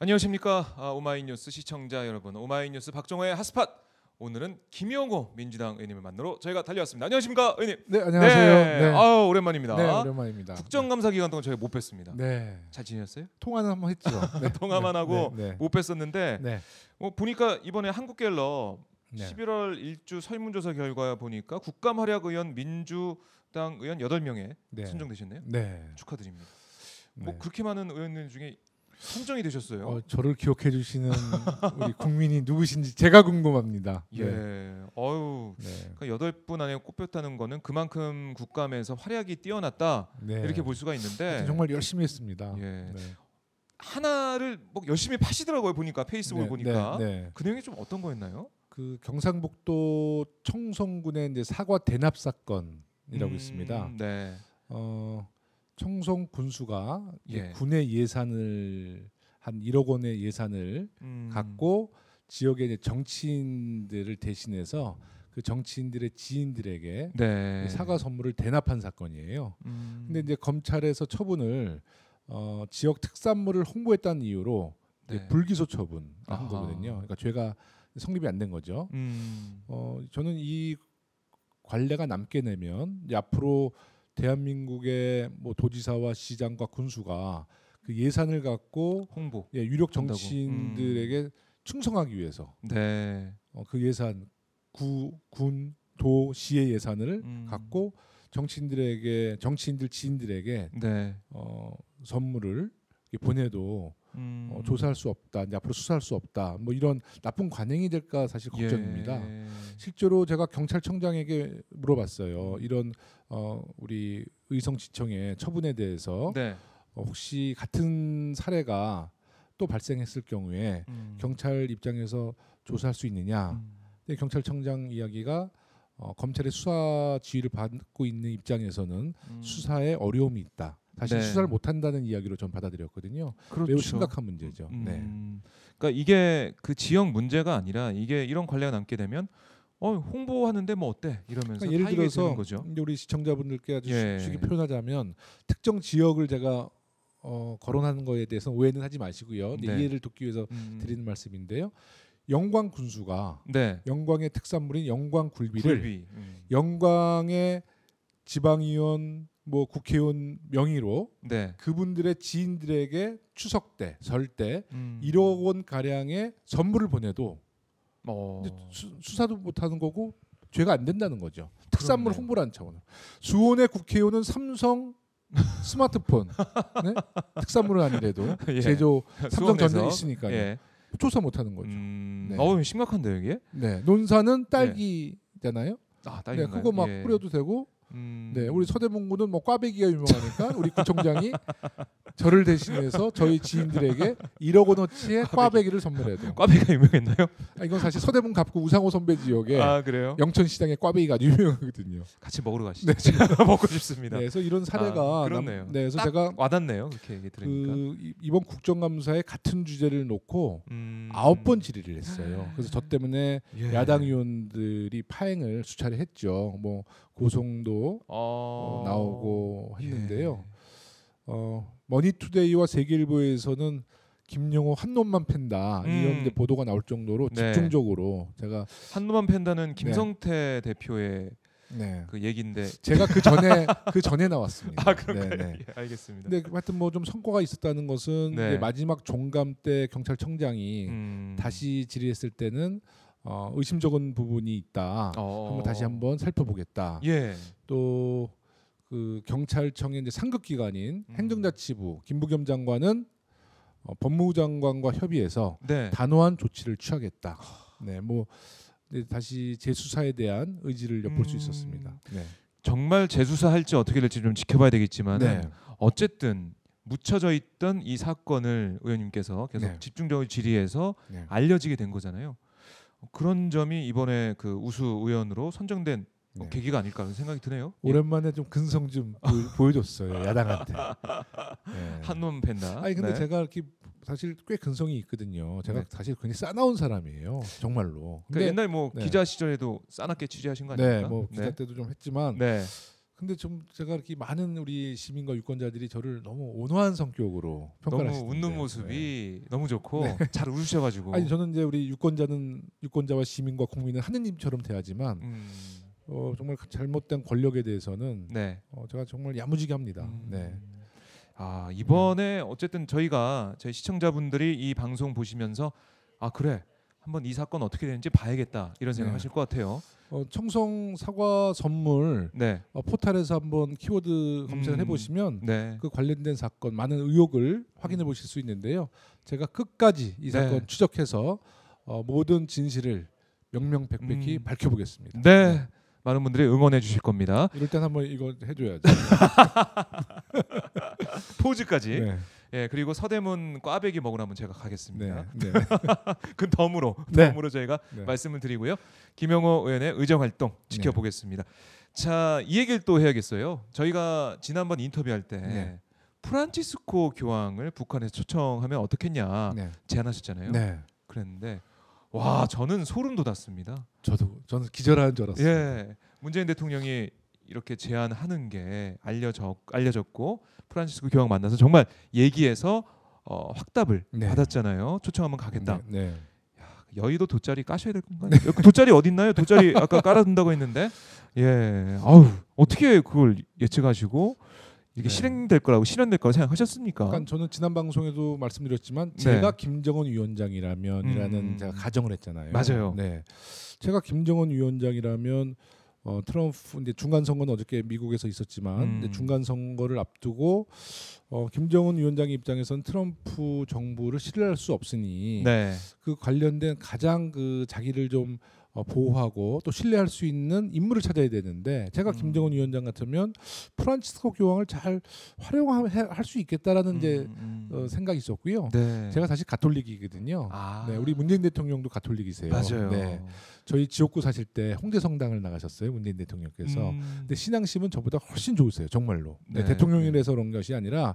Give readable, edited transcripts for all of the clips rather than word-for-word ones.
안녕하십니까 오마이뉴스 시청자 여러분. 오마이뉴스 박정호의 핫스팟. 오늘은 김영호 민주당 의원님을 만나러 저희가 달려왔습니다. 안녕하십니까 의원님. 네, 안녕하세요. 네. 아우 오랜만입니다. 네, 오랜만입니다. 국정감사 기간 동안 저희가 못 뵀습니다. 네. 잘 지내셨어요? 통화는 한번 했죠. 네. 통화만 하고 못 뵀었는데 네. 보니까 이번에 한국갤럽 네. 11월 일주 설문조사 결과 보니까 국감 활약 의원 민주당 의원 8명에 네. 선정되셨네요. 네. 축하드립니다. 네. 뭐 그렇게 많은 의원들 중에 선정이 되셨어요. 저를 기억해 주시는 우리 국민이 누구신지 제가 궁금합니다. 예. 네. 어유. 네. 그 8분 안에 꼽혔다는 거는 그만큼 국감에서 활약이 뛰어났다. 네. 이렇게 볼 수가 있는데 정말 열심히 했습니다. 예. 네. 하나를 뭐 열심히 파시더라고요. 보니까 페이스북을 보니까. 네. 그 내용이 좀 어떤 거였나요? 그 경상북도 청송군의 이제 사과 대납 사건이라고 있습니다. 네. 청송 군수가 예. 군의 예산을 한 1억 원의 예산을 갖고 지역의 이제 정치인들을 대신해서 그 정치인들의 지인들에게 네. 사과 선물을 대납한 사건이에요. 근데 이제 검찰에서 처분을 지역 특산물을 홍보했다는 이유로 네. 불기소 처분한 거거든요. 그러니까 죄가 성립이 안 된 거죠. 저는 이 관례가 남게 되면 이제 앞으로 대한민국의 뭐 도지사와 시장과 군수가 그 예산을 갖고 홍보, 유력 정치인들에게 충성하기 위해서 네. 그 예산 군, 도, 시의 예산을 갖고 정치인들 지인들에게 네. 선물을 보내도 조사할 수 없다, 이제 앞으로 수사할 수 없다, 뭐 이런 나쁜 관행이 될까 사실 걱정입니다. 예. 실제로 제가 경찰청장에게 물어봤어요. 이런 우리 의성지청의 처분에 대해서 네. 혹시 같은 사례가 또 발생했을 경우에 경찰 입장에서 조사할 수 있느냐. 근데 경찰청장 이야기가 검찰의 수사 지휘를 받고 있는 입장에서는 수사에 어려움이 있다. 사실 네. 수사를 못한다는 이야기로 전 받아들였거든요. 그렇죠. 매우 심각한 문제죠. 네. 그러니까 이게 그 지역 문제가 아니라 이게 이런 관례가 남게 되면 홍보하는데 뭐 어때 이러면서 그러니까 예를 들어서 되는 거죠. 우리 시청자분들께 아주 예. 쉽게 표현하자면 특정 지역을 제가 거론하는 거에 대해서 오해는 하지 마시고요. 네. 이해를 돕기 위해서 드리는 말씀인데요. 영광 군수가 네. 영광의 특산물인 영광 굴비를 굴비. 영광의 지방의원 뭐 국회의원 명의로 네. 그분들의 지인들에게 추석 때, 설 때 1억 원 가량의 선물을 보내도 이제 수사도 못하는 거고 죄가 안 된다는 거죠. 특산물 그렇네요. 홍보라는 차원으로. 수원의 국회의원은 삼성 스마트폰 네? 특산물은 아니래도 예. 제조 삼성 수원에서. 전자 있으니까요. 예. 조사 못하는 거죠. 네. 심각한데요 이게? 네, 논산은 딸기잖아요. 아, 네, 딸기인가요? 그거 막 예. 뿌려도 되고. 네, 우리 서대문구는 뭐 꽈배기가 유명하니까 우리 구청장이 저를 대신해서 저희 지인들에게 1억 원어치의 꽈배기를 선물해도. 꽈배기가 유명했나요? 이건 사실 서대문 갑구 우상호 선배 지역에 아 그래요? 영천시장의 꽈배기가 아주 유명하거든요. 같이 먹으러 가시죠. 네, 먹고 싶습니다. 네, 그래서 이런 사례가 그렇네요. 네, 그래서 딱 제가 와닿네요. 그렇게 얘기 들으니까. 이번 국정감사에 같은 주제를 놓고 9번 질의를 했어요. 그래서 저 때문에 예. 야당 의원들이 파행을 수차례 했죠. 뭐 고성도 나오고 했는데요. 머니투데이와 세계일보에서는 김영호 한 놈만 팬다 이런 데 보도가 나올 정도로 네. 집중적으로 제가 한 놈만 팬다는 김성태 대표의 네. 그 얘기인데 제가 그 전에 나왔습니다. 아 그런가요? 네, 네. 예, 알겠습니다. 근데 하여튼 뭐 좀 성과가 있었다는 것은 네. 이제 마지막 종감 때 경찰청장이 다시 질의했을 때는 의심쩍은 부분이 있다. 한번 살펴보겠다. 예. 또 그 경찰청의 이제 상급 기관인 행정자치부 김부겸 장관은 법무부 장관과 협의해서 네. 단호한 조치를 취하겠다. 네, 뭐 다시 재수사에 대한 의지를 엿볼 수 있었습니다. 네. 정말 재수사할지 어떻게 될지 좀 지켜봐야 되겠지만 네. 어쨌든 묻혀져 있던 이 사건을 의원님께서 계속 네. 집중적으로 질의해서 네. 알려지게 된 거잖아요. 그런 점이 이번에 그 우수 의원으로 선정된 네. 계기가 아닐까 하는 생각이 드네요. 오랜만에 좀 근성 좀 보여줬어요 야당한테. 네. 한놈 팬다. 아니 근데 네. 제가 이렇게 사실 꽤 근성이 있거든요. 제가 네. 사실 굉장히 싸나운 사람이에요. 정말로. 그러니까 옛날 뭐 네. 기자 시절에도 싸납게 취재하신 거 네, 아닙니까? 뭐 기자 때도 좀 했지만 네. 근데 좀 제가 이렇게 많은 우리 시민과 유권자들이 저를 너무 온화한 성격으로 평가를 너무 하시는데 웃는 모습이 너무 좋고 잘 웃으셔가지고. 아니 저는 이제 우리 유권자와 시민과 국민은 하느님처럼 대하지만 정말 잘못된 권력에 대해서는 네. 제가 정말 야무지게 합니다. 네. 아 이번에 어쨌든 저희 시청자분들이 이 방송 보시면서 아 그래 한번 이 사건 어떻게 되는지 봐야겠다 이런 생각하실 것 같아요. 청송 사과 선물 네. 포털에서 한번 키워드 검색을 해보시면 네. 그 관련된 사건 많은 의혹을 확인해 보실 수 있는데요. 제가 끝까지 이 사건 추적해서 모든 진실을 명명백백히 밝혀보겠습니다. 네. 많은 분들이 응원해 주실 겁니다. 이럴 땐 한번 이거 해줘야죠. 포즈까지. 네. 예 그리고 서대문 꽈배기 먹으러 한번 제가 가겠습니다. 네. 그 덤으로 저희가 말씀을 드리고요. 김영호 의원의 의정 활동 지켜보겠습니다. 자, 이 얘기를 또 해야겠어요. 저희가 지난번 인터뷰할 때 프란치스코 교황을 북한에서 초청하면 어떻겠냐 제안하셨잖아요. 그랬는데 와 저는 소름 돋았습니다. 저는 기절하는 줄 알았어요. 예, 문재인 대통령이 이렇게 제안하는 게 알려졌고 프란치스코 교황 만나서 정말 얘기해서 확답을 받았잖아요. 초청하면 가겠다. 야, 여의도 돗자리 까셔야 될 건가요? 돗자리 어디 있나요? 돗자리 아까 깔아둔다고 했는데 아우 어떻게 그걸 예측하시고 이게 실현될 거라고 생각하셨습니까? 약간 저는 지난 방송에도 말씀드렸지만 제가 김정은 위원장이라면이라는 제가 가정을 했잖아요. 맞아요. 제가 김정은 위원장이라면 트럼프 이제 중간 선거는 어저께 미국에서 있었지만 이제 중간 선거를 앞두고 김정은 위원장의 입장에서는 트럼프 정부를 신뢰할 수 없으니 그 관련된 가장 그 자기를 좀 보호하고 또 신뢰할 수 있는 인물을 찾아야 되는데 제가 김정은 위원장 같으면 프란치스코 교황을 잘 활용할 수 있겠다라는 이제 생각이 있었고요. 제가 사실 가톨릭이거든요. 우리 문재인 대통령도 가톨릭이세요. 맞아요. 저희 지역구 사실 때 홍대성당을 나가셨어요. 문재인 대통령께서. 근데 신앙심은 저보다 훨씬 좋으세요. 정말로. 대통령이라서 그런 것이 아니라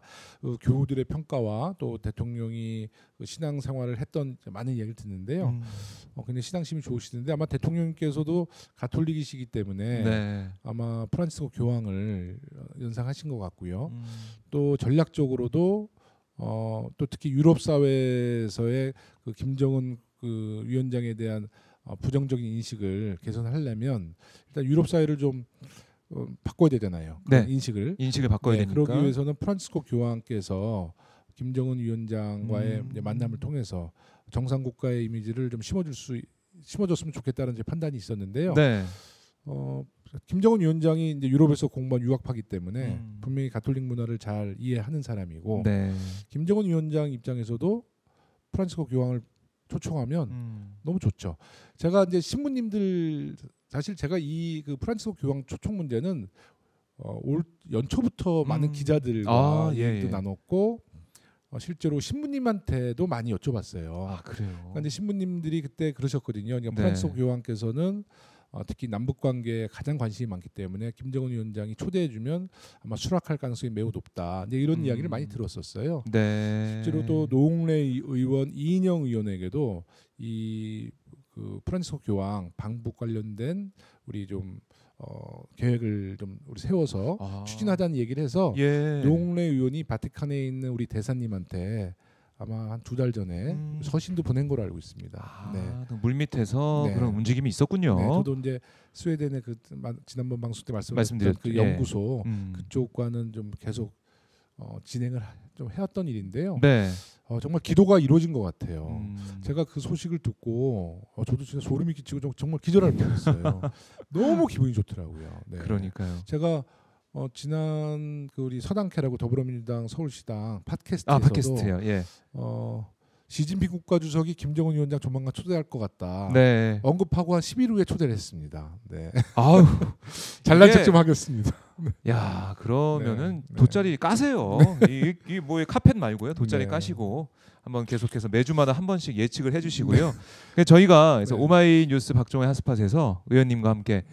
교우들의 평가와 또 대통령이 신앙생활을 했던 많은 이야기를 듣는데요. 근데 신앙심이 좋으시는데 아마 대통령께서도 가톨릭이시기 때문에 아마 프란치스코 교황을 연상하신 것 같고요. 또 전략적으로도 또 특히 유럽 사회에서의 그 김정은 그 위원장에 대한 부정적인 인식을 개선하려면 일단 유럽 사회를 좀 바꿔야 되잖아요. 인식을 바꿔야 되니까. 그러기 위해서는 프란치스코 교황께서 김정은 위원장과의 만남을 통해서 정상 국가의 이미지를 좀 심어줬으면 좋겠다는 이제 판단이 있었는데요. 김정은 위원장이 이제 유럽에서 공부한 유학파기 때문에 분명히 가톨릭 문화를 잘 이해하는 사람이고 김정은 위원장 입장에서도 프란치스코 교황을 초청하면 너무 좋죠. 제가 이제 신부님들 사실 제가 이 그 프란치스코 교황 초청 문제는 올 연초부터 많은 기자들과 얘기도 나눴고 실제로 신부님한테도 많이 여쭤봤어요. 그래요. 그런데 신부님들이 그때 그러셨거든요. 그러니까 프란치스코 교황께서는 특히 남북 관계에 가장 관심이 많기 때문에 김정은 위원장이 초대해주면 아마 수락할 가능성이 매우 높다. 이제 이런 이야기를 많이 들었었어요. 실제로 또 노웅래 의원, 이인영 의원에게도 이 그 프란치스코 교황 방북 관련된 우리 좀 계획을 좀 우리 세워서 추진하자는 얘기를 해서 노웅래 의원이 바티칸에 있는 우리 대사님한테 아마 한 2달 전에 서신도 보낸 걸로 알고 있습니다. 물밑에서 그런 움직임이 있었군요. 저도 이제 스웨덴의 그 지난번 방송 때 말씀드렸던 그 연구소 그쪽과는 좀 계속 진행을 좀 해왔던 일인데요. 정말 기도가 이루어진 것 같아요. 제가 그 소식을 듣고 저도 진짜 소름이 끼치고 정말 기절할 뻔했어요. 너무 기분이 좋더라고요. 그러니까요. 제가 지난 그 우리 서당캐라고 더불어민주당 서울시당 팟캐스트에서도 시진핑 국가주석이 김정은 위원장 조만간 초대할 것 같다. 언급하고 한 10일 후에 초대를 했습니다. 아우 잘난 척 좀 하겠습니다. 야 그러면은 돗자리 까세요. 이 뭐 카펫 말고요. 돗자리 까시고 한번 계속해서 매주마다 한 번씩 예측을 해주시고요. 저희가 그래서 오마이뉴스 박종의 핫스팟에서 의원님과 함께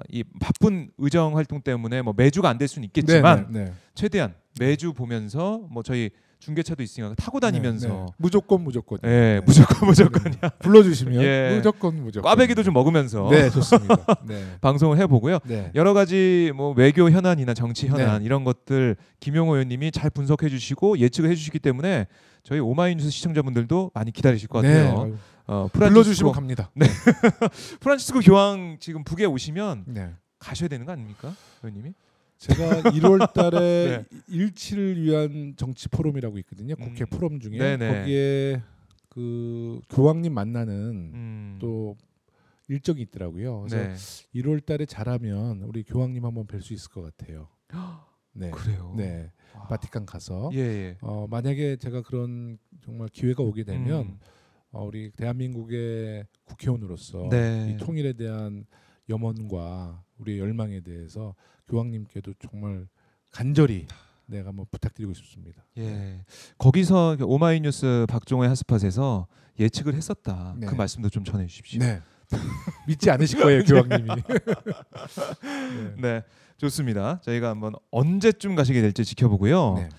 이 바쁜 의정 활동 때문에 뭐 매주가 안 될 수는 있겠지만 최대한 매주 보면서 뭐 저희 중계차도 있으니까 타고 다니면서 네, 네. 무조건 네, 무조건이야. 불러주시면 예. 무조건 꽈배기도 좀 먹으면서 네, 좋습니다. 네. 방송을 해보고요. 네. 여러 가지 뭐 외교 현안이나 정치 현안 네. 이런 것들 김용호 의원님이 잘 분석해주시고 예측을 해주시기 때문에 저희 오마이뉴스 시청자분들도 많이 기다리실 것 같아요. 네. 불러주시면 갑니다. 네. 프란치스코 교황 지금 북에 오시면 네. 가셔야 되는 거 아닙니까, 의원님이? 제가 1월달에 네. 일치를 위한 정치 포럼이라고 있거든요. 국회 포럼 중에 네네. 거기에 그 교황님 만나는 또 일정이 있더라고요. 그래서 네. 1월달에 잘하면 우리 교황님 한번 뵐 수 있을 것 같아요. 네. 그래요. 네. 바티칸 가서 예. 만약에 제가 그런 정말 기회가 오게 되면 우리 대한민국의 국회의원으로서 네. 이 통일에 대한 염원과 우리의 열망에 대해서 교황님께도 정말 간절히 내가 한번 부탁드리고 싶습니다. 예. 거기서 오마이뉴스 박종호의 핫스팟에서 예측을 했었다. 네. 그 말씀도 좀 전해 주십시오. 네. 믿지 않으실 거예요, 교황님이. 네, 좋습니다. 저희가 한번 언제쯤 가시게 될지 지켜보고요. 네.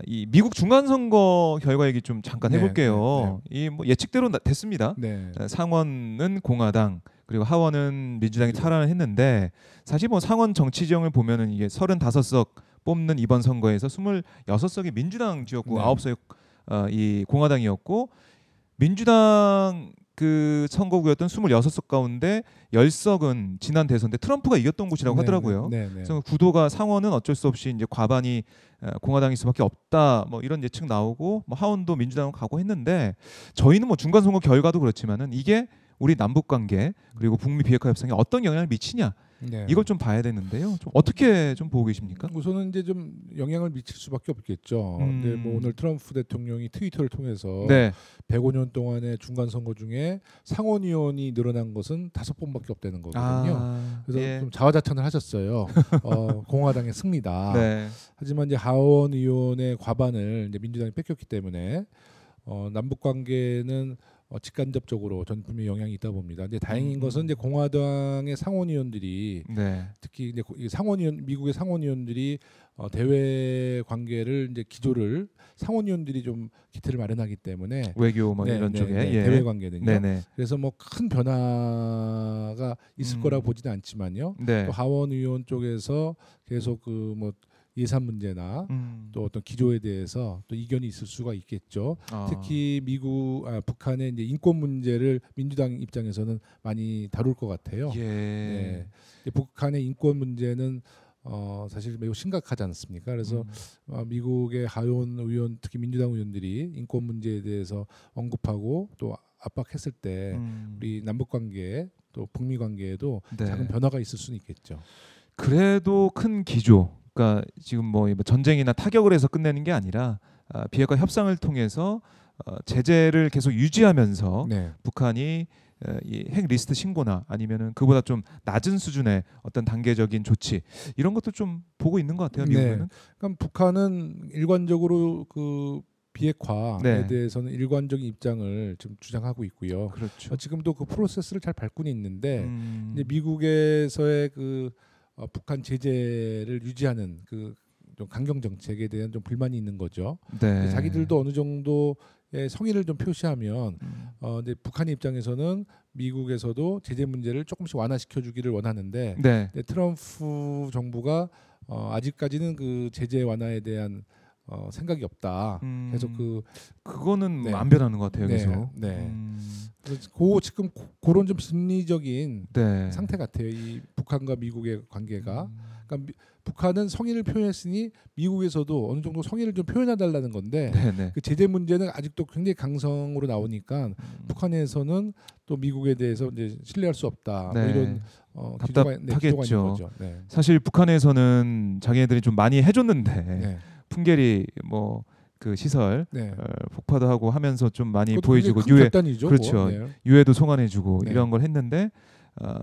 이 미국 중간 선거 결과 얘기 좀 잠깐 해볼게요. 이 뭐 예측대로 됐습니다. 네. 상원은 공화당 그리고 하원은 민주당이 탈환을 했는데 사실 뭐 상원 정치 지형을 보면은 이게 35석 뽑는 이번 선거에서 26석이 민주당 지역구, 네. 9석이 이 공화당이었고 민주당 그 선거구였던 26석 가운데 10석은 지난 대선 때 트럼프가 이겼던 곳이라고 하더라고요. 그래서 구도가 상원은 어쩔 수 없이 이제 과반이 공화당일 수밖에 없다. 뭐 이런 예측 나오고 뭐 하원도 민주당으로 가고 했는데 저희는 뭐 중간 선거 결과도 그렇지만은 이게 우리 남북 관계 그리고 북미 비핵화 협상에 어떤 영향을 미치냐 이걸 좀 봐야 되는데요. 좀 어떻게 좀 보고 계십니까? 우선은 이제 좀 영향을 미칠 수밖에 없겠죠. 근데 뭐 오늘 트럼프 대통령이 트위터를 통해서 105년 동안의 중간 선거 중에 상원의원이 늘어난 것은 5번밖에 없다는 거거든요. 그래서 좀 자화자찬을 하셨어요. 공화당의 승리다. 하지만 이제 하원 의원의 과반을 이제 민주당이 뺏겼기 때문에 남북 관계는 직간접적으로 전 분명히 영향이 있다 봅니다. 근데 다행인 것은 이제 공화당의 상원의원들이 특히 이제 상원의원 미국의 상원의원들이 대외 관계를 이제 기조를 상원의원들이 좀 기틀을 마련하기 때문에 외교 뭐 이런 쪽에 대외 관계는요. 그래서 뭐 큰 변화가 있을 거라 보지는 않지만요. 또 하원 의원 쪽에서 계속 그 뭐 예산 문제나 또 어떤 기조에 대해서 또 이견이 있을 수가 있겠죠. 특히 북한의 이제 인권 문제를 민주당 입장에서는 많이 다룰 것 같아요. 북한의 인권 문제는 사실 매우 심각하지 않습니까? 그래서 미국의 하원 의원, 특히 민주당 의원들이 인권 문제에 대해서 언급하고 또 압박했을 때 우리 남북 관계 또 북미 관계에도 작은 변화가 있을 수는 있겠죠. 그래도 큰 기조. 그러니까 지금 뭐 전쟁이나 타격을 해서 끝내는 게 아니라 비핵화 협상을 통해서 제재를 계속 유지하면서 북한이 이 핵 리스트 신고나 아니면은 그보다 좀 낮은 수준의 어떤 단계적인 조치 이런 것도 좀 보고 있는 것 같아요. 미국은. 그러니까 북한은 일관적으로 그 비핵화에 대해서는 일관적인 입장을 좀 주장하고 있고요. 그렇죠. 지금도 그 프로세스를 잘 밟고는 있는데 이제 미국에서의 그 북한 제재를 유지하는 그 좀 강경 정책에 대한 좀 불만이 있는 거죠. 자기들도 어느 정도의 성의를 좀 표시하면 이제 북한의 입장에서는 미국에서도 제재 문제를 조금씩 완화시켜 주기를 원하는데 트럼프 정부가 아직까지는 그 제재 완화에 대한 생각이 없다. 그래서 그거는 안 변하는 것 같아요. 계속. 그래서 지금 그런 좀 심리적인 상태 같아요. 이 북한과 미국의 관계가. 그러니까 북한은 성의를 표현했으니 미국에서도 어느 정도 성의를 좀 표현해달라는 건데 그 제재 문제는 아직도 굉장히 강성으로 나오니까 북한에서는 또 미국에 대해서 이제 신뢰할 수 없다. 뭐 이런 답답하겠죠. 사실 북한에서는 자기네들이 좀 많이 해줬는데 풍계리 뭐 그 시설 폭파도 하고 하면서 좀 많이 보여주고 유해도 송환해주고 이런 걸 했는데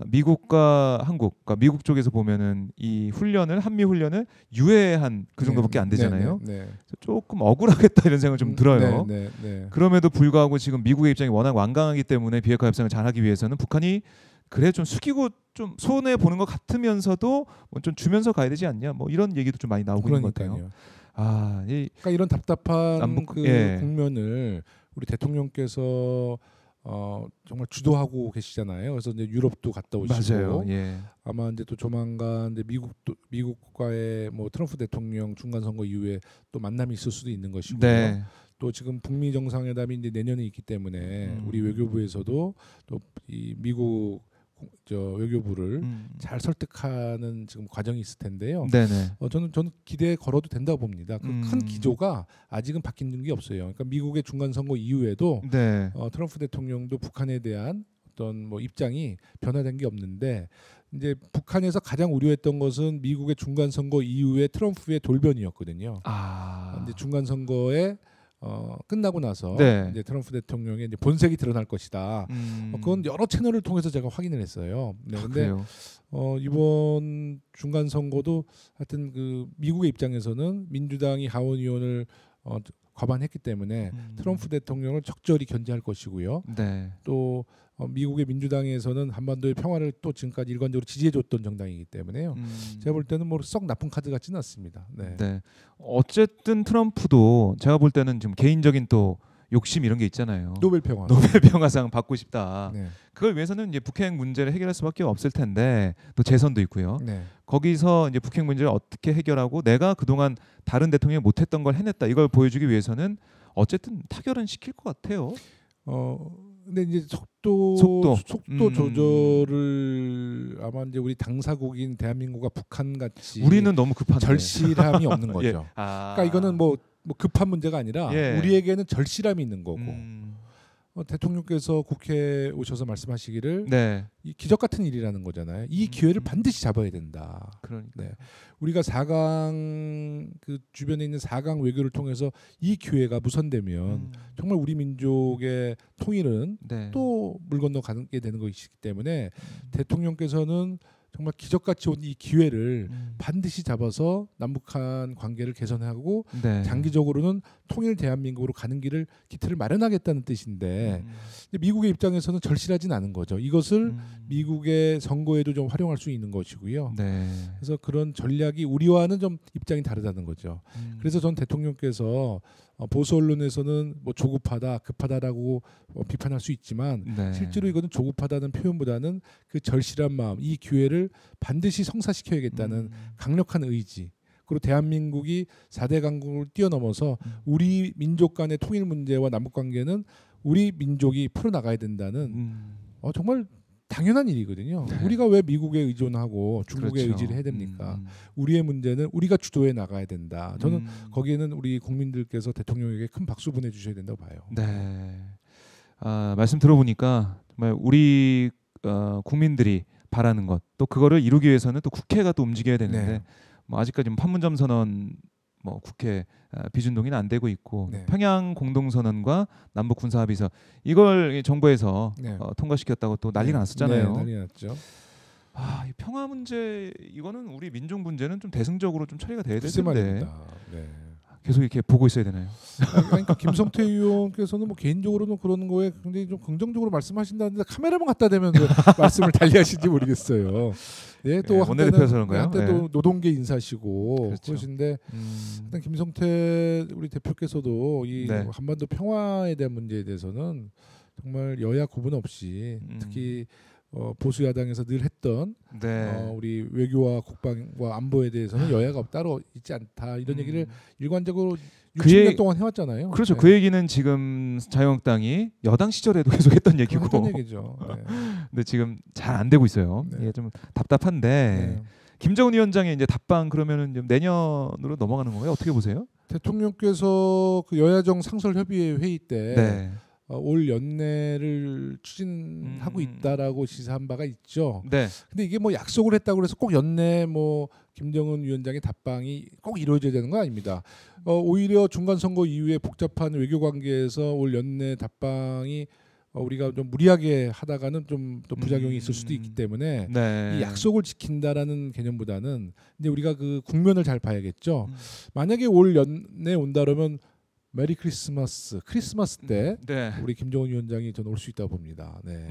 미국과 한국, 그러니까 미국 쪽에서 보면은 이 훈련을 한미 훈련을 유예한 그 정도밖에 안 되잖아요. 조금 억울하겠다 이런 생각이 좀 들어요. 그럼에도 불구하고 지금 미국의 입장이 워낙 완강하기 때문에 비핵화 협상을 잘하기 위해서는 북한이 그래 좀 숙이고 좀 손해 보는 것 같으면서도 뭐 좀 주면서 가야 되지 않냐, 뭐 이런 얘기도 좀 많이 나오고 있는 것 같아요. 그러니까 이런 답답한 그 예. 국면을 우리 대통령께서 정말 주도하고 계시잖아요. 그래서 이제 유럽도 갔다 오시고 맞아요. 예. 아마 이제 또 조만간 이제 미국과의 뭐 트럼프 대통령 중간 선거 이후에 또 만남이 있을 수도 있는 것이고요. 네. 또 지금 북미 정상회담이 이제 내년에 있기 때문에 우리 외교부에서도 또 이 미국 외교부를 잘 설득하는 지금 과정이 있을 텐데요. 네네. 저는 기대에 걸어도 된다고 봅니다. 그 큰 기조가 아직은 바뀐 게 없어요. 그러니까 미국의 중간 선거 이후에도 네. 트럼프 대통령도 북한에 대한 어떤 뭐 입장이 변화된 게 없는데 이제 북한에서 가장 우려했던 것은 미국의 중간 선거 이후에 트럼프의 돌변이었거든요. 이제 중간 선거에 끝나고 나서 네. 이제 트럼프 대통령의 이제 본색이 드러날 것이다. 그건 여러 채널을 통해서 제가 확인을 했어요. 네, 근데 이번 중간 선거도 하여튼 그 미국의 입장에서는 민주당이 하원 의원을 과반했기 때문에 트럼프 대통령을 적절히 견제할 것이고요. 네. 또 미국의 민주당에서는 한반도의 평화를 또 지금까지 일관적으로 지지해줬던 정당이기 때문에요. 제가 볼 때는 뭐 썩 나쁜 카드 같지는 않습니다. 네. 네. 어쨌든 트럼프도 제가 볼 때는 좀 개인적인 또 욕심 이런 게 있잖아요. 노벨 평화상 받고 싶다. 네. 그걸 위해서는 이제 북핵 문제를 해결할 수밖에 없을 텐데 또 재선도 있고요. 네. 거기서 이제 북핵 문제를 어떻게 해결하고 내가 그동안 다른 대통령이 못했던 걸 해냈다 이걸 보여주기 위해서는 어쨌든 타결은 시킬 것 같아요. 근데 이제 속도 조절을 아마 이제 우리 당사국인 대한민국과 북한 같이 우리는 너무 급한데 절실함이 없는 거죠. 예. 그러니까 이거는 뭐 급한 문제가 아니라 우리에게는 절실함이 있는 거고 대통령께서 국회에 오셔서 말씀하시기를 이 기적 같은 일이라는 거잖아요. 이 기회를 반드시 잡아야 된다. 그러니까. 네. 우리가 4강 그 주변에 있는 4강 외교를 통해서 이 기회가 무산되면 정말 우리 민족의 통일은 또 물 건너 가게 되는 것이기 때문에 대통령께서는 정말 기적같이 온 이 기회를 반드시 잡아서 남북한 관계를 개선하고 장기적으로는 통일 대한민국으로 가는 기틀을 마련하겠다는 뜻인데 미국의 입장에서는 절실하진 않은 거죠. 이것을 미국의 선거에도 좀 활용할 수 있는 것이고요. 그래서 그런 전략이 우리와는 좀 입장이 다르다는 거죠. 그래서 전 대통령께서 보수 언론에서는 뭐 조급하다, 급하다라고 비판할 수 있지만 실제로 이거는 조급하다는 표현보다는 그 절실한 마음, 이 기회를 반드시 성사시켜야겠다는 강력한 의지. 그리고 대한민국이 4대 강국을 뛰어넘어서 우리 민족 간의 통일 문제와 남북 관계는 우리 민족이 풀어나가야 된다는 정말 당연한 일이거든요. 우리가 왜 미국에 의존하고 중국에 의지를 해야 됩니까? 우리의 문제는 우리가 주도해 나가야 된다. 저는 거기에는 우리 국민들께서 대통령에게 큰 박수 보내주셔야 된다고 봐요. 네. 말씀 들어보니까 정말 우리 국민들이 바라는 것, 또 그거를 이루기 위해서는 또 국회가 또 움직여야 되는데 뭐 아직까지 판문점 선언 뭐 국회 비준동의는 안 되고 있고 평양 공동선언과 남북 군사 합의서 이걸 정부에서 통과시켰다고 또 난리가 났었잖아요. 난리 났죠. 이 평화 문제 이거는 우리 민족 문제는 좀 대승적으로 좀 처리가 돼야 될 텐데 계속 이렇게 보고 있어야 되나요? 그러니까 김성태 의원께서는 뭐 개인적으로는 그런 거에 굉장히 좀 긍정적으로 말씀하신다는데 카메라만 갖다 대면 말씀을 달리하실지 모르겠어요. 또 원내대표에서 그런가요? 한때도 노동계 인사시고 그러신데 일단 김성태 우리 대표께서도 이 한반도 평화에 대한 문제에 대해서는 정말 여야 구분 없이 특히 보수 야당에서 늘 했던 우리 외교와 국방과 안보에 대해서는 여야가 따로 있지 않다 이런 얘기를 일관적으로 60년 동안 해왔잖아요. 그렇죠. 그 얘기는 지금 자유한국당이 여당 시절에도 계속 했던 얘기고. 했던 얘기죠. 근데 지금 잘 안 되고 있어요. 이게 좀 답답한데 김정은 위원장의 이제 답방 그러면은 좀 내년으로 넘어가는 건가요? 어떻게 보세요? 대통령께서 그 여야정 상설협의회 회의 때 올 연내를 추진하고 있다라고 시사한 바가 있죠. 근데 이게 뭐 약속을 했다고 해서 꼭 연내 뭐 김정은 위원장의 답방이 꼭 이루어져야 되는 거 아닙니다. 오히려 중간 선거 이후에 복잡한 외교 관계에서 올 연내 답방이 우리가 좀 무리하게 하다가는 좀 또 부작용이 있을 수도 있기 때문에 이 약속을 지킨다라는 개념보다는 이제 우리가 그 국면을 잘 봐야겠죠. 만약에 올 연내 온다 그러면 메리 크리스마스 때 네. 우리 김정은 위원장이 저는 올 수 있다고 봅니다. 네.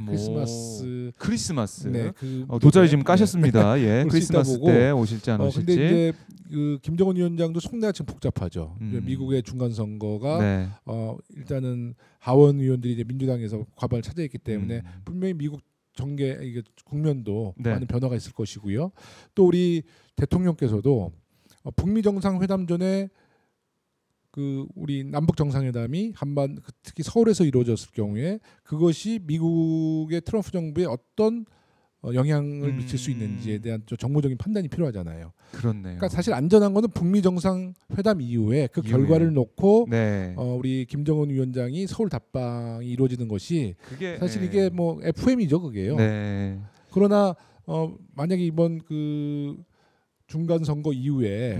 크리스마스. 네. 도자리 지금 까셨습니다. 예. 크리스마스 때 오실지 안 오실지. 근데 이제 그 김정은 위원장도 속내가 지금 복잡하죠. 미국의 중간 선거가 네. 일단은 하원 의원들이 이제 민주당에서 과반을 차지했기 때문에 분명히 미국 정계 이게 국면도 네. 많은 변화가 있을 것이고요. 또 우리 대통령께서도 북미 정상회담 전에 그 우리 남북 정상회담이 특히 서울에서 이루어졌을 경우에 그것이 미국의 트럼프 정부에 어떤 영향을 미칠 수 있는지에 대한 정무적인 판단이 필요하잖아요. 그렇네요. 그러니까 사실 안전한 거는 북미 정상회담 이후에 그 결과를 놓고 네. 우리 김정은 위원장이 서울 답방이 이루어지는 것이 사실 이게 뭐 FM이죠, 그게요. 네. 그러나 만약에 이번 그 중간 선거 이후에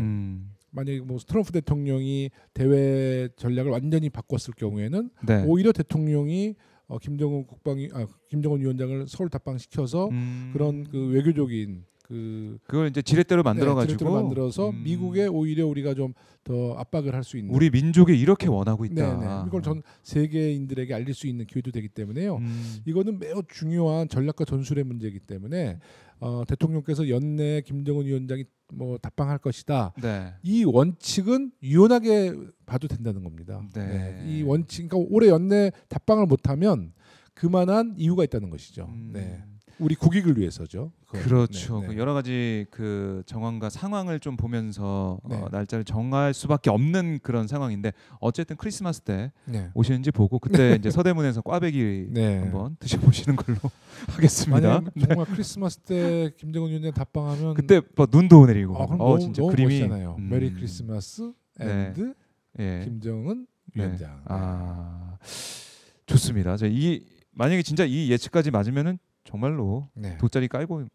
만약에 뭐 트럼프 대통령이 대외 전략을 완전히 바꿨을 경우에는 네. 오히려 대통령이 김정은 위원장을 서울 답방시켜서 그런 그 외교적인 그걸 이제 지렛대로 만들어가지고 지렛대로 만들어서 미국에 오히려 우리가 좀 더 압박을 할 수 있는 우리 민족이 이렇게 원하고 있다. 네네. 이걸 전 세계인들에게 알릴 수 있는 기회도 되기 때문에요. 이거는 매우 중요한 전략과 전술의 문제이기 때문에 대통령께서 연내 김정은 위원장이 뭐 답방할 것이다. 네. 이 원칙은 유연하게 봐도 된다는 겁니다. 네. 네. 이 원칙, 그러니까 올해 연내 답방을 못하면 그만한 이유가 있다는 것이죠. 네. 우리 국익을 위해서죠. 그렇죠. 네, 네. 여러 가지 그 정황과 상황을 좀 보면서 네. 날짜를 정할 수밖에 없는 그런 상황인데 어쨌든 크리스마스 때 네. 오시는지 보고 그때 이제 서대문에서 꽈배기 네. 한번 드셔보시는 걸로 하겠습니다. 만약 정말 크리스마스 때 김정은 위원장 답방하면 그때 뭐 눈도 내리고 그럼 진짜 너무 그림이 멋있잖아요. 메리 크리스마스 앤드 예. 김정은 위원장. 좋습니다. 만약에 진짜 이 예측까지 맞으면은 정말로 네. 돗자리 깔고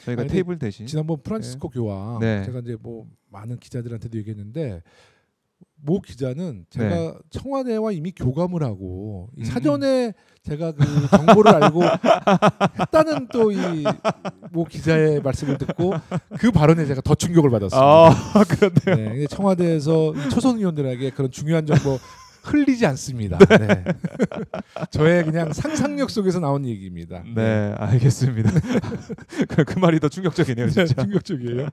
저희가 테이블 대신 지난번 프란시스코 교황 제가 이제 뭐 많은 기자들한테도 얘기했는데 모 기자는 제가 청와대와 이미 교감을 하고 사전에 제가 그 정보를 알고 했다는 또 이 모 기자의 말씀을 듣고 그 발언에 제가 더 충격을 받았습니다. 그렇네요. 네, 청와대에서 초선 의원들에게 그런 중요한 정보 흘리지 않습니다. 네. 저의 그냥 상상력 속에서 나온 얘기입니다. 네, 알겠습니다. 그 말이 더 충격적이네요, 진짜. 네, 충격적이에요.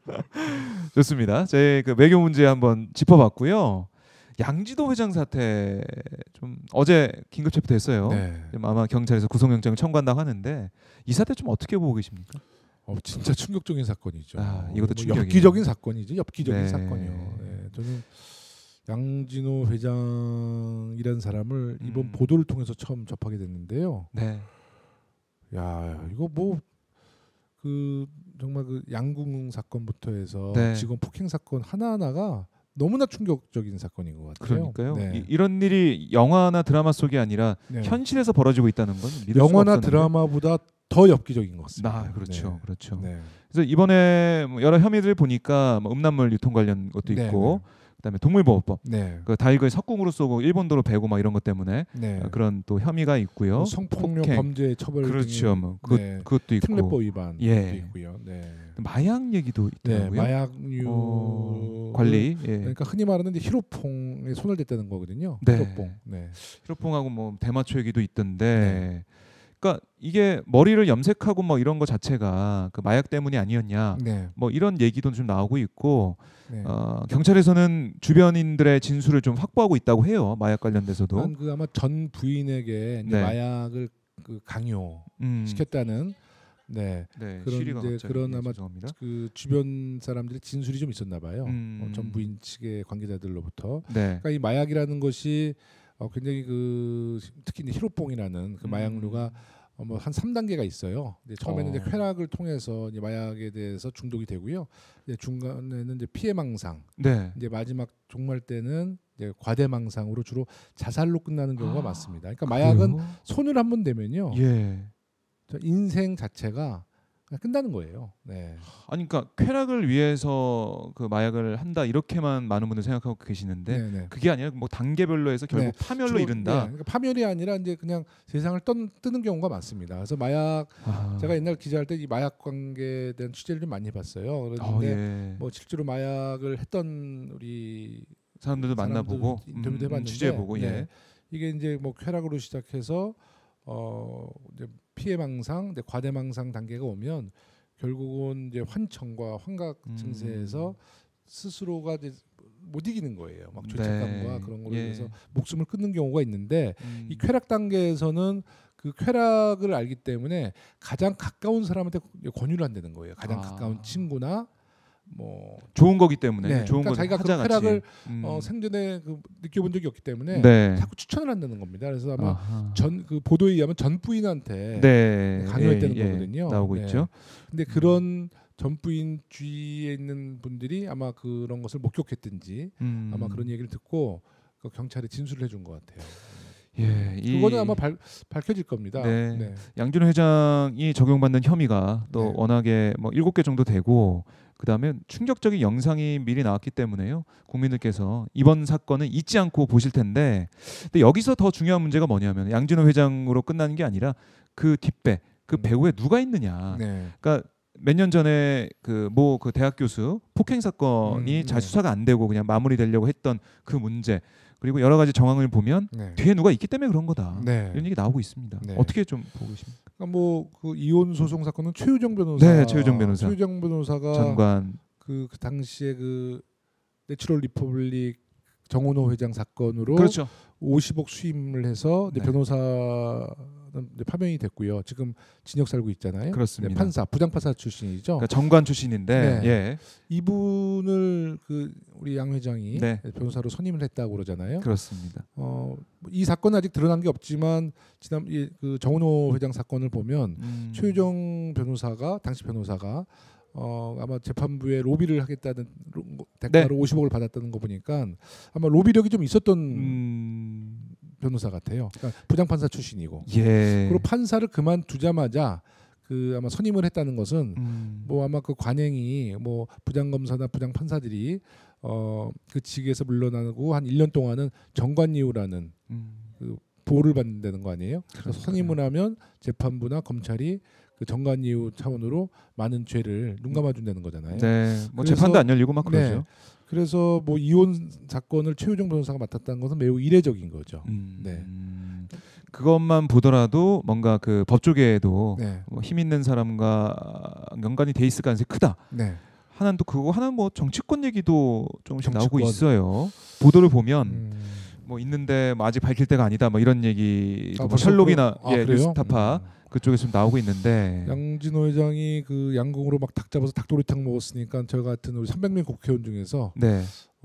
좋습니다. 제 그 외교 문제 한번 짚어봤고요. 양지도 회장 사태 좀 어제 긴급 체포됐어요. 네. 아마 경찰에서 구속영장을 청구한다고 하는데 이 사태 좀 어떻게 보고 계십니까? 진짜 충격적인 사건이죠. 이것도 충격이에요. 엽기적인 사건이죠. 엽기적인 네. 사건이요. 네, 저는 양진호 회장이라는 사람을 이번 보도를 통해서 처음 접하게 됐는데요. 네. 야, 이거 뭐 그 정말 그 양궁 사건부터 해서 직원 폭행 사건 하나하나가 너무나 충격적인 사건인 것 같아요. 그러니까요. 네. 이런 일이 영화나 드라마 속이 아니라 현실에서 벌어지고 있다는 건 믿을 수가 영화나 없었는데. 드라마보다 더 엽기적인 것 같습니다. 그렇죠, 그렇죠. 네. 그래서 이번에 뭐 여러 혐의들 보니까 뭐 음란물 유통 관련 것도 있고. 그다음에 동물보호법, 그 다익을 석궁으로 쏘고 일본도로 베고 막 이런 것 때문에 그런 또 혐의가 있고요. 뭐 성폭력 범죄 처벌 그렇죠, 뭐 그것도 있고, 특례법 위반도 있고요. 마약 얘기도 있더라고요. 마약류 관리, 그러니까 흔히 말하는 히로퐁에 손을 댔다는 거거든요. 히로퐁, 히로퐁하고 뭐 대마초 얘기도 있던데. 그러니까 이게 머리를 염색하고 뭐 이런 거 자체가 그 마약 때문이 아니었냐, 뭐 이런 얘기도 좀 나오고 있고, 경찰에서는 주변인들의 진술을 좀 확보하고 있다고 해요. 마약 관련돼서도. 아마 전 부인에게 이제 마약을 그 강요 시켰다는 그런 아마 그 주변 사람들의 진술이 좀 있었나 봐요. 전 부인 측의 관계자들로부터. 그러니까 이 마약이라는 것이 굉장히 그 특히 히로뽕이라는 그 마약류가 뭐 한 3단계가 있어요. 처음에는 이제 쾌락을 통해서 이제 마약에 대해서 중독이 되고요. 이제 중간에는 이제 피해망상. 이제 마지막 종말 때는 이제 과대망상으로 주로 자살로 끝나는 경우가 많습니다. 그러니까 마약은 손을 한번 대면요. 인생 자체가 그냥 끝나는 거예요. 아니 그러니까 쾌락을 위해서 그 마약을 한다 이렇게만 많은 분들 생각하고 계시는데 그게 아니라 뭐 단계별로 해서 결국 파멸로 이른다. 그러니까 파멸이 아니라 이제 그냥 세상을 뜨는 경우가 많습니다. 그래서 마약 제가 옛날 기자할 때 이 마약 관계에 대한 취재를 좀 많이 해봤어요. 그런데 뭐 실제로 마약을 했던 우리 사람들도 만나보고 인터뷰도 해봤는데 취재해보고 네. 예. 이게 이제 뭐 쾌락으로 시작해서 이제 피해망상, 과대망상 단계가 오면 결국은 이제 환청과 환각 증세에서 스스로가 이제 못 이기는 거예요. 막 죄책감과 그런 걸로 해서 목숨을 끊는 경우가 있는데 이 쾌락 단계에서는 그 쾌락을 알기 때문에 가장 가까운 사람한테 권유를 한다는 거예요. 가장 가까운 친구나 뭐 좋은 거기 때문에 네. 좋은 그러니까 자기가 그 쾌락을 생전에 느껴본 적이 없기 때문에 네. 자꾸 추천을 한다는 겁니다. 그래서 아마 그 보도에 의하면 전 부인한테 강요했다는 거거든요. 나오고 있죠. 근데 그런 전 부인 주위에 있는 분들이 아마 그런 것을 목격했든지 아마 그런 얘기를 듣고 그 경찰에 진술을 해준 것 같아요. 예, 그거는 아마 밝혀질 겁니다. 네. 네. 양진호 회장이 적용받는 혐의가 또 워낙에 뭐 7개 정도 되고 그다음에 충격적인 영상이 미리 나왔기 때문에요. 국민들께서 이번 사건은 잊지 않고 보실 텐데, 근데 여기서 더 중요한 문제가 뭐냐면 양진호 회장으로 끝나는 게 아니라 그 뒷배, 그 배후에 누가 있느냐. 그러니까 몇 년 전에 그 대학 교수 폭행 사건이 잘 수사가 안 되고 그냥 마무리되려고 했던 그 문제, 그리고 여러 가지 정황을 보면 뒤에 누가 있기 때문에 그런 거다. 이런 얘기 나오고 있습니다. 어떻게 좀 보고 계십니까? 그러니까 뭐 그 이혼 소송 사건은 최유정 변호사, 네, 최유정 변호사가 전관 그 당시에 그 내추럴 리퍼블릭 정원호 회장 사건으로 그렇죠. 50억 수임을 해서 변호사는 파면이 됐고요. 지금 징역 살고 있잖아요. 그렇습니다. 판사, 부장판사 출신이죠. 그러니까 정관 출신인데 이분을 그 우리 양 회장이 변호사로 선임을 했다고 그러잖아요. 그렇습니다. 이 사건은 아직 드러난 게 없지만 지난 그 정원호 회장 사건을 보면 최유정 변호사가 당시 변호사가 아마 재판부에 로비를 하겠다는 대가로 50억을 받았다는 거 보니까 아마 로비력이 좀 있었던 변호사 같아요. 그러니까 부장판사 출신이고. 그리고 판사를 그만두자마자 그 아마 선임을 했다는 것은 뭐 아마 그 관행이 뭐 부장검사나 부장판사들이 그 직에서 물러나고 한 1년 동안은 정관이유라는 그 보호를 받는다는 거 아니에요? 그래서 선임을 하면 재판부나 검찰이 그 정관이유 차원으로 많은 죄를 눈 감아준다는 거잖아요. 네, 뭐 재판도 안 열리고 막 그러죠. 그래서 뭐 이혼 사건을 최유정 변호사가 맡았다는 것은 매우 이례적인 거죠. 그것만 보더라도 뭔가 그 법조계에도 뭐 힘 있는 사람과 연관이 돼 있을 가능성이 크다. 하나는 또 그거, 하나는 뭐 정치권 얘기도 조금씩 나오고 있어요. 보도를 보면 뭐 있는데 뭐 아직 밝힐 때가 아니다. 뭐 이런 얘기, 뭐 셜록이나 뉴스타파 그쪽에서 좀 나오고 있는데, 양진호 회장이 그 양궁으로 막 닭 잡아서 닭도리탕 먹었으니까 저 같은 우리 300명 국회의원 중에서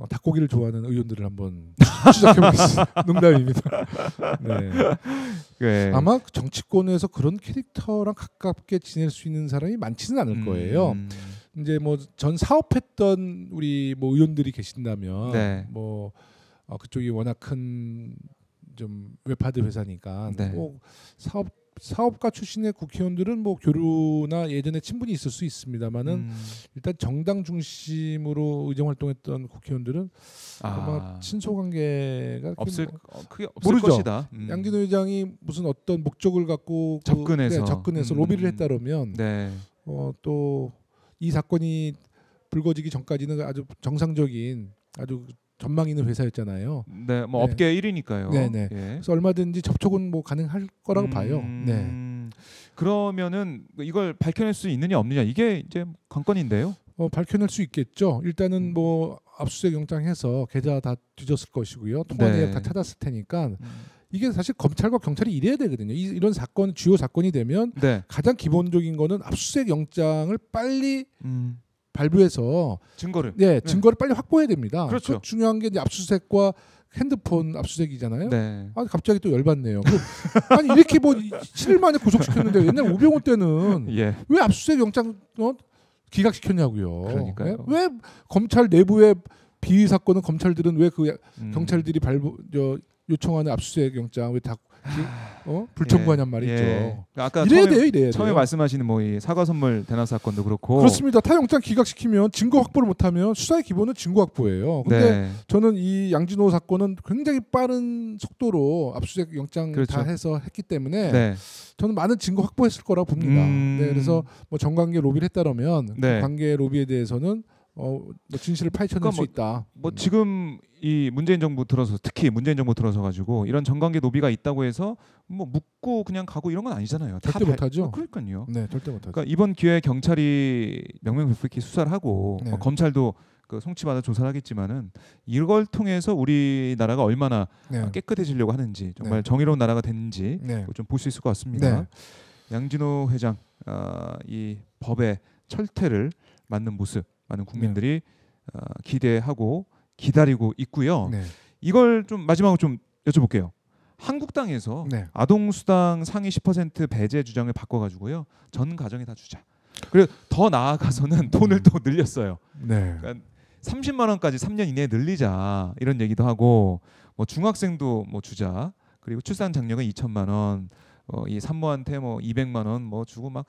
닭고기를 좋아하는 의원들을 한번 추적해보겠습니다. 농담입니다. 아마 정치권에서 그런 캐릭터랑 가깝게 지낼 수 있는 사람이 많지는 않을 거예요. 이제 뭐 전 사업했던 우리 뭐 의원들이 계신다면 뭐 그쪽이 워낙 큰 좀 웹하드 회사니까 뭐 사업가 출신의 국회의원들은 뭐 교류나 예전에 친분이 있을 수 있습니다만은 일단 정당 중심으로 의정 활동했던 국회의원들은 아마 친소 관계가 크게 없을 모르죠. 것이다. 양진호 회장이 무슨 어떤 목적을 갖고 접근해서 로비를 했다면 또 이 사건이 불거지기 전까지는 아주 정상적인 아주 전망 있는 회사였잖아요. 뭐 업계 1위니까요. 그래서 얼마든지 접촉은 뭐 가능할 거라고 봐요. 그러면은 이걸 밝혀낼 수 있느냐 없느냐, 이게 이제 관건인데요. 밝혀낼 수 있겠죠. 일단은 뭐 압수수색 영장해서 계좌 다 뒤졌을 것이고요. 통화 내역 다 찾았을 테니까. 이게 사실 검찰과 경찰이 이래야 되거든요. 이런 사건, 주요 사건이 되면 가장 기본적인 거는 압수수색 영장을 빨리 발부해서 증거를 빨리 확보해야 됩니다. 그렇죠. 중요한 게 이제 압수수색과 핸드폰 압수수색이잖아요. 갑자기 또 열받네요. 아니 이렇게 뭐 7일 만에 구속시켰는데 옛날 우병우 때는 왜 압수수색 영장 기각시켰냐고요. 그러니까요. 왜 검찰 내부의 비위 사건은 검찰들은 왜 그 경찰들이 요청하는 압수수색 영장 왜 다 불청구하냔 말이죠. 아까 이래야 돼요. 처음에 말씀하시는 뭐 이 사과 선물 대납 사건도 그렇고 그렇습니다. 타영장 기각시키면 증거 확보를 못하면 수사의 기본은 증거 확보예요. 근데 저는 이 양진호 사건은 굉장히 빠른 속도로 압수수색 영장 다 해서 했기 때문에 저는 많은 증거 확보했을 거라고 봅니다. 그래서 뭐 정관계 로비를 했다라면 그 관계 로비에 대해서는 뭐 진실을 파헤쳐낼 그러니까 수 있다. 뭐 지금 이 문재인 정부 들어서 특히 문재인 정부 들어서 가지고 이런 정관계 노비가 있다고 해서 뭐 묻고 그냥 가고 이런 건 아니잖아요. 절대 못하죠. 그러니까요. 네, 절대 못하죠. 그러니까 이번 기회에 경찰이 명명백백히 수사를 하고 네. 검찰도 그 송치받아 조사를 하겠지만은 이걸 통해서 우리나라가 얼마나 네. 깨끗해지려고 하는지 정말 네. 정의로운 나라가 됐는지 네. 좀 볼 수 있을 것 같습니다. 네. 양진호 회장 이 법의 철퇴를 맞는 모습 많은 국민들이 기대하고 기다리고 있고요. 네. 이걸 좀 마지막으로 좀 여쭤볼게요. 한국당에서 네. 아동수당 상위 10% 배제 주장을 바꿔가지고요. 전 가정에 다 주자. 그리고 더 나아가서는 돈을 또 늘렸어요. 네. 그러니까 30만 원까지 3년 이내에 늘리자 이런 얘기도 하고 뭐 중학생도 뭐 주자. 그리고 출산 장려금 2천만 원, 이 산모한테 뭐 200만 원 뭐 주고 막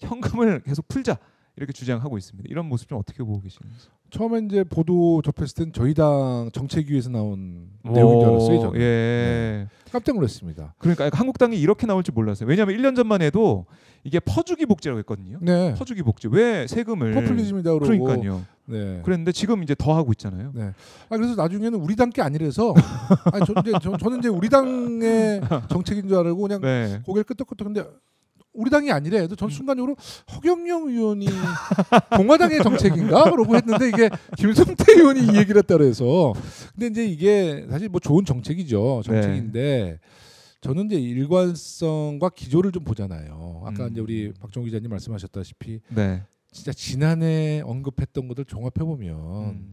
현금을 계속 풀자 이렇게 주장하고 있습니다. 이런 모습 좀 어떻게 보고 계시는지? 처음에 이제 보도 접했을 땐 저희 당 정책위에서 나온 내용인 줄 알았어요. 저는. 예. 네. 깜짝 놀랐습니다. 그러니까 한국당이 이렇게 나올 줄 몰랐어요. 왜냐하면 1년 전만 해도 이게 퍼주기 복지라고 했거든요. 네. 퍼주기 복지. 왜 세금을 포퓰리즘이다 그러고. 그러니까요. 네. 그랬는데 지금 이제 더 하고 있잖아요. 네. 그래서 나중에는 우리 당 게 아니라서 아니, 저는 이제 우리 당의 정책인 줄 알고 그냥 네. 고개를 끄덕끄덕 근데 우리 당이 아니래. 그래서 전 순간적으로 허경영 의원이 공화당의 정책인가? 그러고 했는데 이게 김성태 의원이 이 얘기를 했다 그래서. 근데 이제 이게 사실 뭐 좋은 정책이죠. 정책인데 저는 이제 일관성과 기조를 좀 보잖아요. 아까 이제 우리 박정우 기자님 말씀하셨다시피 네. 진짜 지난해 언급했던 것들 종합해 보면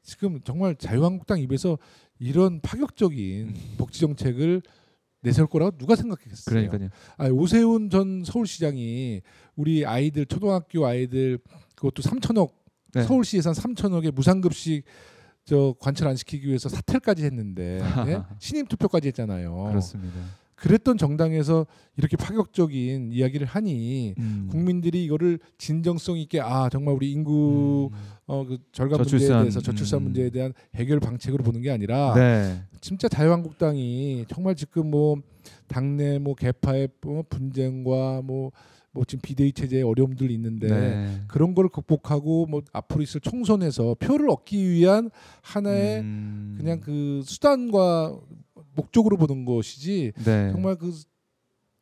지금 정말 자유한국당 입에서 이런 파격적인 복지 정책을 내세울 거라고 누가 생각했겠어요. 그러니까요. 오세훈 전 서울시장이 우리 아이들 초등학교 아이들 그것도 3천억 네. 서울시 예산 3천억에 무상급식 저 관철 안 시키기 위해서 사퇴까지 했는데 네? 신임 투표까지 했잖아요. 그렇습니다. 그랬던 정당에서 이렇게 파격적인 이야기를 하니 국민들이 이거를 진정성 있게 정말 우리 인구 그 절감 문제에 대해서 저출산 문제에 대한 해결 방책으로 보는 게 아니라 네. 진짜 자유한국당이 정말 지금 뭐 당내 뭐 개파의 분쟁과 뭐 지금 비대위 체제에 어려움들이 있는데 네. 그런 걸 극복하고 뭐 앞으로 있을 총선에서 표를 얻기 위한 하나의 그냥 그 수단과 목적으로 보는 것이지 네. 정말 그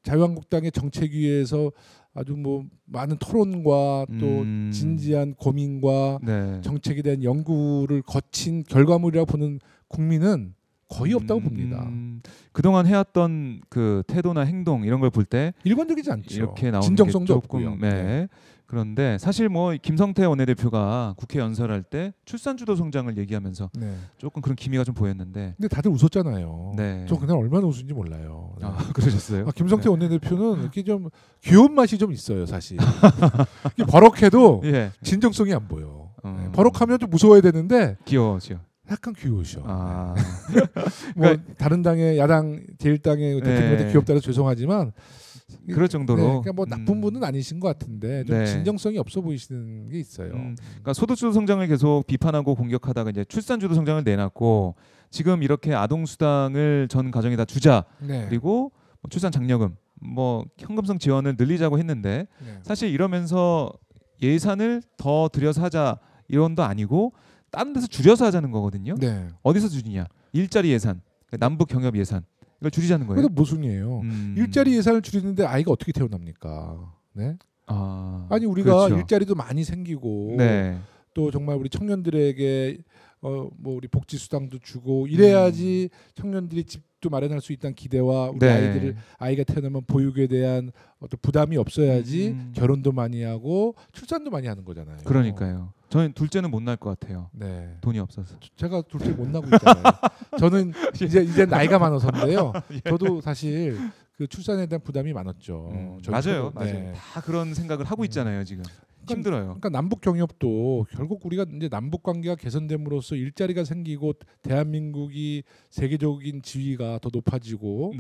자유한국당의 정책위에서 아주 뭐 많은 토론과 또 진지한 고민과 네. 정책에 대한 연구를 거친 결과물이라고 보는 국민은 거의 없다고 봅니다. 그동안 해왔던 그 태도나 행동 이런 걸 볼 때 일관되지 않죠. 이렇게 나오는 진정성도 게 조금, 없고요. 네. 그런데 사실 뭐 김성태 원내대표가 국회 연설할 때 출산주도 성장을 얘기하면서 네. 조금 그런 기미가 좀 보였는데. 근데 다들 웃었잖아요. 네. 저 그날 얼마나 웃은지 몰라요. 네. 그러셨어요? 김성태 네. 원내대표는 이렇게 좀 귀여운 맛이 좀 있어요, 사실. 버럭해도 예. 진정성이 안 보여. 네. 버럭하면 좀 무서워야 되는데 귀여워죠. 약간 귀여우셔. 네. 뭐 다른 당의 야당 제1당의 대통령한테 귀엽다 해서 죄송하지만 그럴 정도로 그러니까 뭐 나쁜 분은 아니신 것 같은데 좀 진정성이 없어 보이시는 게 있어요. 그러니까 소득주도 성장을 계속 비판하고 공격하다가 이제 출산주도 성장을 내놨고 지금 이렇게 아동수당을 전 가정에 다 주자 그리고 뭐 출산 장려금 뭐 현금성 지원을 늘리자고 했는데 사실 이러면서 예산을 더 들여서 하자 이런 도 아니고 다른 데서 줄여서 하자는 거거든요. 어디서 줄이냐? 일자리 예산, 남북 경협 예산 이걸 줄이자는 거예요. 그래도 모순이에요. 일자리 예산을 줄이는데 아이가 어떻게 태어납니까? 네? 아니 우리가 그렇죠. 일자리도 많이 생기고 또 정말 우리 청년들에게 뭐 우리 복지 수당도 주고 이래야지 청년들이 집도 마련할 수 있다는 기대와 우리 아이가 태어나면 보육에 대한 어떤 부담이 없어야지 결혼도 많이 하고 출산도 많이 하는 거잖아요. 그러니까요. 저는 둘째는 못 낳을 것 같아요. 돈이 없어서. 제가 둘째 못 낳고 있잖아요. 저는 이제 나이가 많아서인데요. 저도 사실 그 출산에 대한 부담이 많았죠. 맞아요. 다 그런 생각을 하고 있잖아요 지금. 힘들어요. 그러니까 남북 경협도 결국 우리가 이제 남북 관계가 개선됨으로써 일자리가 생기고 대한민국이 세계적인 지위가 더 높아지고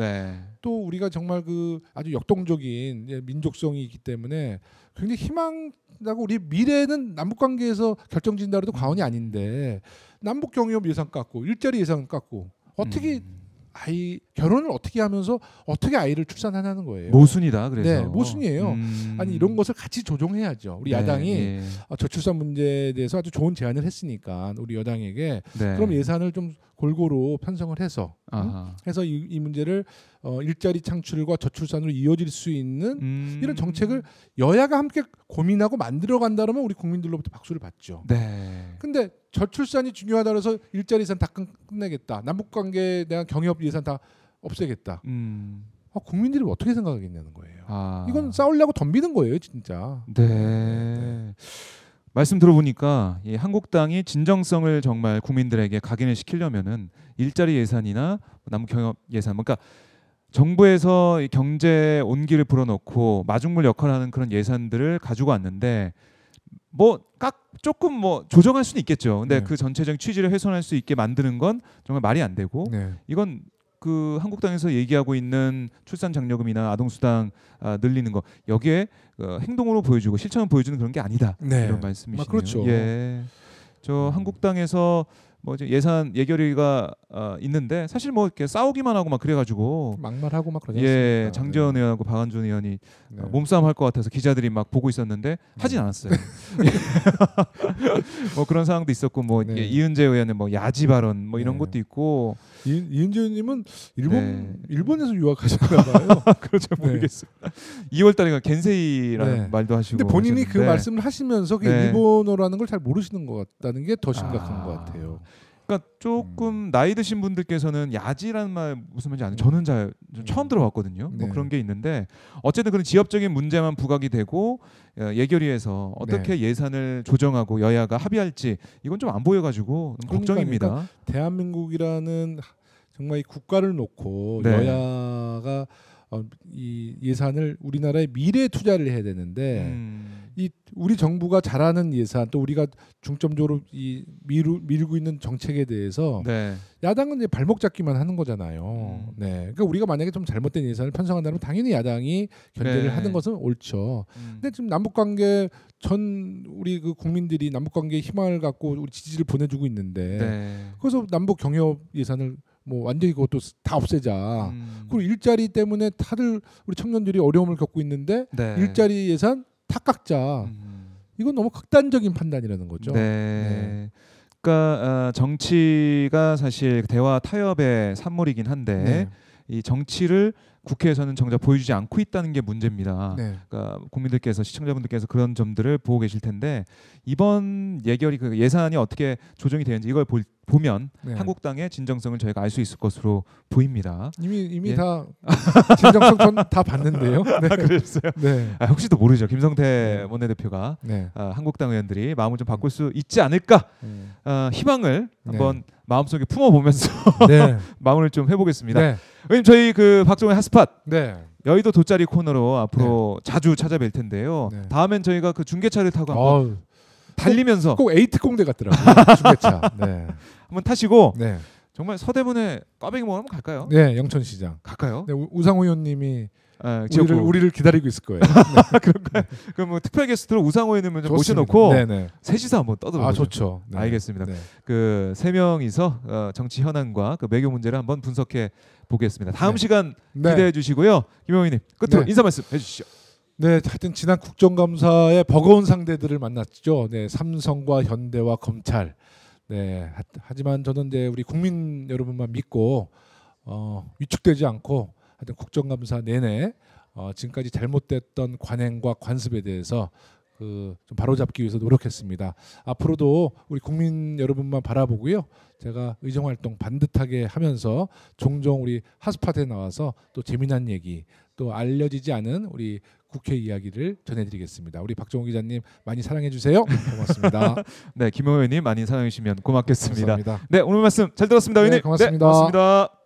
또 우리가 정말 그 아주 역동적인 민족성이 있기 때문에 굉장히 희망나고 우리 미래는 남북 관계에서 결정진다 해도 과언이 아닌데 남북 경협 예산 깎고 일자리 예산 깎고 어떻게 결혼을 어떻게 하면서 어떻게 아이를 출산하냐는 거예요. 모순이다. 그래서 네, 모순이에요. 아니 이런 것을 같이 조정해야죠. 우리 네, 야당이 예. 저출산 문제에 대해서 아주 좋은 제안을 했으니까 우리 여당에게 네. 그럼 예산을 좀 골고루 편성을 해서 해서 이 문제를 일자리 창출과 저출산으로 이어질 수 있는 이런 정책을 여야가 함께 고민하고 만들어 간다면 우리 국민들로부터 박수를 받죠. 네. 근데 저출산이 중요하다 그래서 일자리 예산 다 끝내겠다. 남북관계에 대한 경협 예산 다 없애겠다. 국민들이 어떻게 생각하겠냐는 거예요. 이건 싸우려고 덤비는 거예요, 진짜. 네. 말씀 들어보니까 이 한국당이 진정성을 정말 국민들에게 각인을 시키려면은 일자리 예산이나 남북 경협 예산, 그러니까 정부에서 경제 온기를 불어넣고 마중물 역할을 하는 그런 예산들을 가지고 왔는데 조금 조정할 수는 있겠죠. 근데 그 전체적인 취지를 훼손할 수 있게 만드는 건 정말 말이 안 되고 이건 그 한국당에서 얘기하고 있는 출산 장려금이나 아동수당 늘리는 거 여기에 행동으로 보여주고 실천을 보여주는 그런 게 아니다. 이런 말씀이시네요. 그렇죠. 예. 저 한국당에서 이제 예산 예결위가 있는데 사실 이렇게 싸우기만 하고 막 그래가지고 막말하고 막 그러지 않습니까? 않습니까? 장재원 의원하고 박한준 의원이 몸싸움 할 것 같아서 기자들이 막 보고 있었는데 하진 않았어요. 그런 상황도 있었고 이은재 의원은 야지 발언 이런 것도 있고 이은재 의원님은 일본에서 유학하셨나 봐요. 그렇죠. 모르겠어요. 2월달에 겐세이라는 말도 하시고. 근데 본인이 하셨는데. 그 말씀을 하시면서 그게 일본어라는 걸 잘 모르시는 것 같다는 게 더 심각한 것 같아요. 그러니까 조금 나이 드신 분들께서는 야지라는 말 무슨 말인지 아는 저는 처음 들어봤거든요. 그런 게 있는데 어쨌든 그런 지역적인 문제만 부각이 되고 예결위에서 어떻게 예산을 조정하고 여야가 합의할지 이건 좀 안 보여가지고 걱정입니다. 그러니까 대한민국이라는 정말 이 국가를 놓고 여야가 이 예산을 우리나라의 미래에 투자를 해야 되는데 이 우리 정부가 잘하는 예산 또 우리가 중점적으로 미루고 있는 정책에 대해서 야당은 이제 발목 잡기만 하는 거잖아요. 그러니까 우리가 만약에 좀 잘못된 예산을 편성한다면 당연히 야당이 견제를 하는 것은 옳죠. 근데 지금 남북관계 우리 그 국민들이 남북관계에 희망을 갖고 우리 지지를 보내주고 있는데 그래서 남북 경협 예산을 완전히 그것도 다 없애자. 그리고 일자리 때문에 다들 우리 청년들이 어려움을 겪고 있는데 일자리 예산 다 깎자. 이건 너무 극단적인 판단이라는 거죠. 그러니까 정치가 사실 대화 타협의 산물이긴 한데 이 정치를 국회에서는 정작 보여주지 않고 있다는 게 문제입니다. 그러니까 국민들께서 시청자분들께서 그런 점들을 보고 계실 텐데 이번 예결위 그 예산이 어떻게 조정이 되는지 이걸 보면 한국당의 진정성을 저희가 알 수 있을 것으로 보입니다. 이미 다 진정성 전 다 봤는데요. 그랬어요. 혹시 또 모르죠. 김성태 원내대표가 한국당 의원들이 마음을 좀 바꿀 수 있지 않을까 희망을 한번 마음속에 품어보면서 마음을 좀 해보겠습니다. 왜냐면 저희 그 박종의 핫스팟 여의도 돗자리 코너로 앞으로 자주 찾아뵐 텐데요. 다음엔 저희가 그 중계차를 타고 한번 달리면서 꼭 에이트 공대 같더라고요. 중계차. 한번 타시고 정말 서대문에 꽈배기 먹으러 한번 갈까요? 영천시장 갈까요? 우상호 의원님이 우리를 기다리고 있을 거예요. 그런가요? 그럼 특별 게스트로 우상호 의원님을 좀 모셔놓고 셋이서 한번 떠들어보죠. 좋죠. 알겠습니다. 그 세 명이서 정치 현안과 그 외교 문제를 한번 분석해 보겠습니다. 다음 시간 기대해 주시고요. 김영희님 끝으로 인사 말씀 해주시죠. 하여튼 지난 국정감사의 버거운 상대들을 만났죠. 삼성과 현대와 검찰. 하지만 저는 우리 국민 여러분만 믿고 위축되지 않고 하여튼 국정감사 내내 지금까지 잘못됐던 관행과 관습에 대해서 좀 바로잡기 위해서 노력했습니다. 앞으로도 우리 국민 여러분만 바라보고요. 제가 의정활동 반듯하게 하면서 종종 우리 핫스팟에 나와서 또 재미난 얘기 또 알려지지 않은 우리 국회 이야기를 전해드리겠습니다. 우리 박종호 기자님 많이 사랑해 주세요. 고맙습니다. 김영호 의원님 많이 사랑해 주시면 고맙겠습니다. 감사합니다. 오늘 말씀 잘 들었습니다. 의원님. 고맙습니다. 고맙습니다.